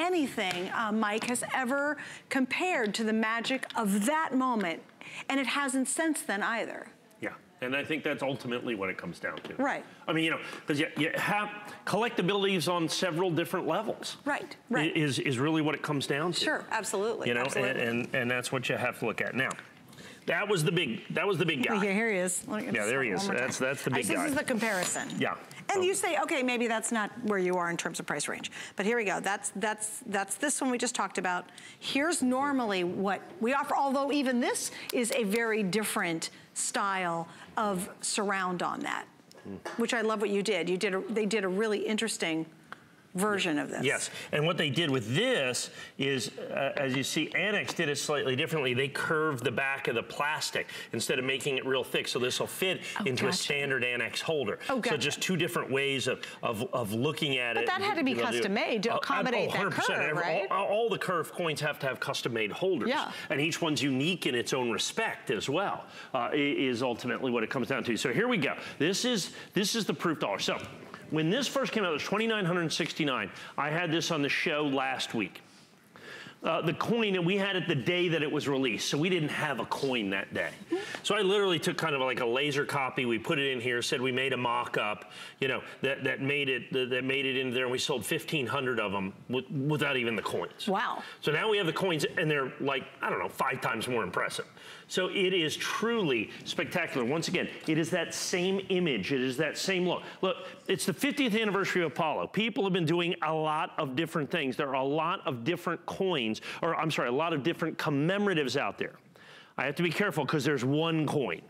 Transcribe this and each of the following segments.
anything, Mike, has ever compared to the magic of that moment. And it hasn't since then either. Yeah, and I think that's ultimately what it comes down to. Right. I mean, you know, because you have collectabilities on several different levels. Right, right. Is really what it comes down to. Sure, absolutely. You know, absolutely. And that's what you have to look at. Now, that was the big guy. Here he is. Yeah, there he is. That's the big guy. This is the comparison. Yeah. And you say, okay, maybe that's not where you are in terms of price range. But here we go. That's this one we just talked about. Here's normally what we offer, although even this is a very different style of surround on that, which I love what you did. They did a really interesting version of this. Yes, and what they did with this is, as you see, Annex did it slightly differently. They curved the back of the plastic instead of making it real thick, so this will fit into a standard Annex holder. Oh, gotcha. So just two different ways of looking at it. But that had to be custom made to accommodate that curve, right? All the curved coins have to have custom made holders. Yeah. And each one's unique in its own respect as well, is ultimately what it comes down to. So here we go. This is the proof dollar. So when this first came out, it was $2,969. I had this on the show last week. The coin, and we had it the day that it was released, so we didn't have a coin that day. So I literally took kind of like a laser copy, we put it in here, said we made a mock-up, you know, that made it in there, and we sold 1,500 of them without even the coins. Wow. So now we have the coins, and they're like, I don't know, 5 times more impressive. So it is truly spectacular. Once again, it is that same image. It is that same look. Look, it's the 50th anniversary of Apollo. People have been doing a lot of different things. There are a lot of different coins, or I'm sorry, a lot of different commemoratives out there. I have to be careful because there's one coin.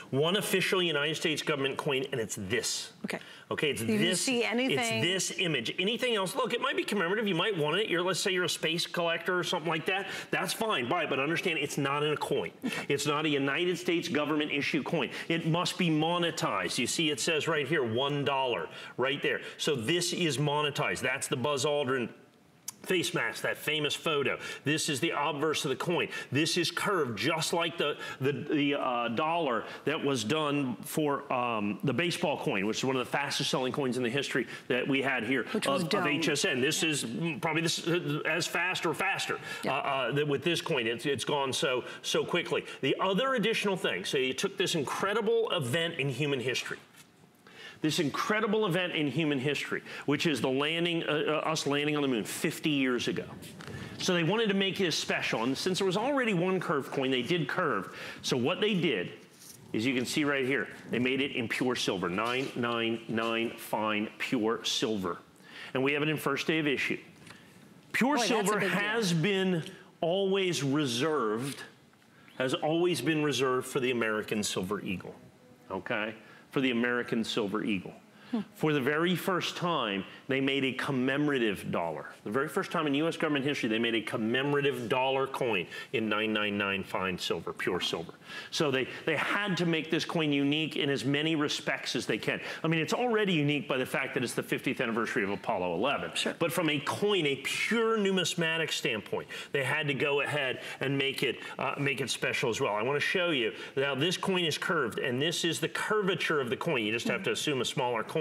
One official United States government coin, and it's this. Okay. Okay, it's this. You see anything? It's this image. Anything else? Look, it might be commemorative. You might want it. Let's say you're a space collector or something like that. That's fine. Buy it, but understand it's not in a coin. Okay. It's not a United States government issue coin. It must be monetized. You see, it says right here, $1 right there. So this is monetized. That's the Buzz Aldrin face mask, that famous photo. This is the obverse of the coin. This is curved just like the dollar that was done for the baseball coin, which is one of the fastest selling coins in the history that we had here of HSN. This is probably as fast or faster with this coin. It's gone so quickly. The other additional thing, so you took this incredible event in human history. This incredible event in human history, which is the landing, us landing on the moon 50 years ago. So they wanted to make it special, and since there was already one curved coin, they did curve. So what they did is, you can see right here, they made it in pure silver, 999 fine pure silver. And we have it in first day of issue. Pure silver has been always reserved, for the American Silver Eagle, okay? For the American Silver Eagle. For the very first time, they made a commemorative dollar. The very first time in U.S. government history, they made a commemorative dollar coin in 999 fine silver, pure silver. So they had to make this coin unique in as many respects as they can. I mean, it's already unique by the fact that it's the 50th anniversary of Apollo 11. Sure. But from a coin, a pure numismatic standpoint, they had to go ahead and make it special as well. I want to show you, now this coin is curved, and this is the curvature of the coin. You just have to assume a smaller coin.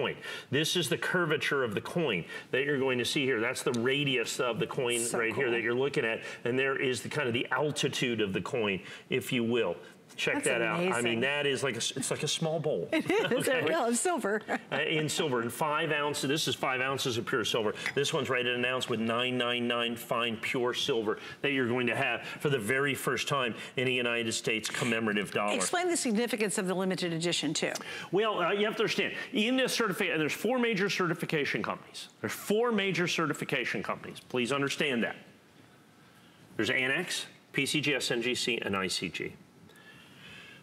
This is the curvature of the coin that you're going to see here. That's the radius of the coin here that you're looking at, and there is the kind of the altitude of the coin, if you will. Check that out. I mean, that is like it's like a small bowl. It is. Okay. Of silver. In silver, in 5 ounces. This is 5 ounces of pure silver. This one's right at an ounce with 999 fine pure silver that you're going to have for the very first time in a United States commemorative dollar. Explain the significance of the limited edition too. Well, you have to understand, in this certification, there's 4 major certification companies. There's 4 major certification companies. Please understand that. There's Annex, PCGS, NGC, and ICG.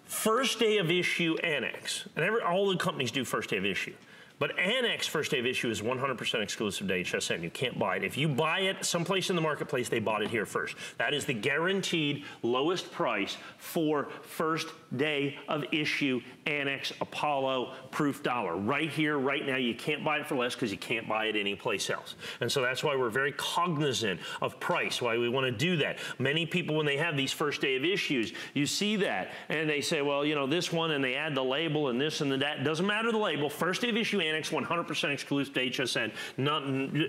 First day of issue Annex, and all the companies do first day of issue, but Annex first day of issue is 100% exclusive to HSN. You can't buy it. If you buy it someplace in the marketplace, they bought it here first. That is the guaranteed lowest price for first day of issue Annex Apollo proof dollar. Right here, right now, you can't buy it for less because you can't buy it anyplace else. And so that's why we're very cognizant of price, why we want to do that. Many people, when they have these first day of issues, you see that, and they say, well, you know, this one, and they add the label and this and that. Doesn't matter the label. First day of issue Annex, 100% exclusive to HSN. Not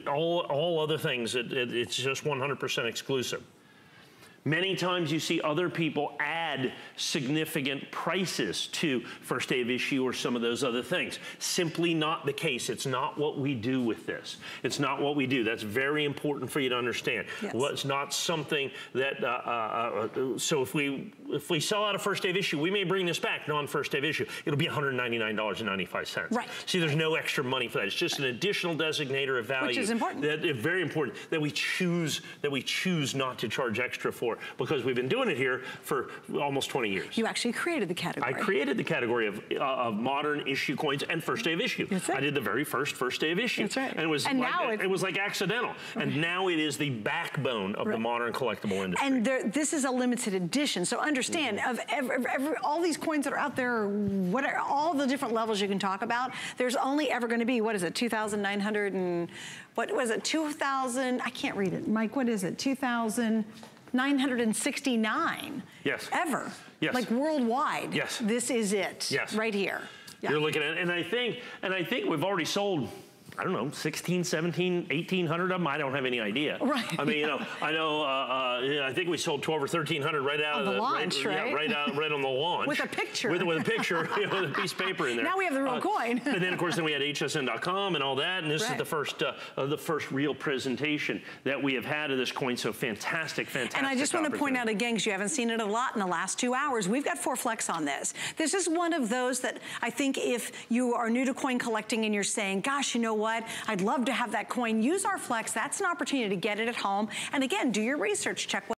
all other things. It's just 100% exclusive. Many times you see other people add significant prices to first day of issue or some of those other things. Simply not the case. It's not what we do with this. It's not what we do. That's very important for you to understand. Yes. Well, it's not something that, so if we sell out a first day of issue, we may bring this back non-first day of issue. It'll be $199.95. Right. See, there's no extra money for that. It's just an additional designator of value. Which is important. Very important that we choose not to charge extra for, because we've been doing it here for almost 20 years. You actually created the category. I created the category of modern issue coins and first day of issue. That's it. I did the very first day of issue. That's right. And it was like accidental. And now it is the backbone of the modern collectible industry. And this is a limited edition. So understand, of all these coins that are out there, what are all the different levels you can talk about, there's only ever going to be, what is it, 2,900 and, what was it, 2,000, I can't read it. Mike, what is it, 2,969 yes. ever. Yes. Like worldwide. Yes. This is it. Yes. Right here. Yeah. You're looking at it, and I think we've already sold, I don't know, 16, 17, 1,800 of them. I don't have any idea. Right. I mean, I think we sold 12 or 1,300 right out of the launch, right? Yeah, right on the launch. With a picture. With a picture, with a piece of paper in there. Now we have the real coin. And then, of course, we had hsn.com and all that, and this is the first real presentation that we have had of this coin. So fantastic. And I just want to point out again, because you haven't seen it a lot in the last 2 hours, we've got 4 flex on this. This is one of those that I think if you are new to coin collecting and you're saying, gosh, you know what? I'd love to have that coin. Use our flex. That's an opportunity to get it at home. And again, do your research. Check what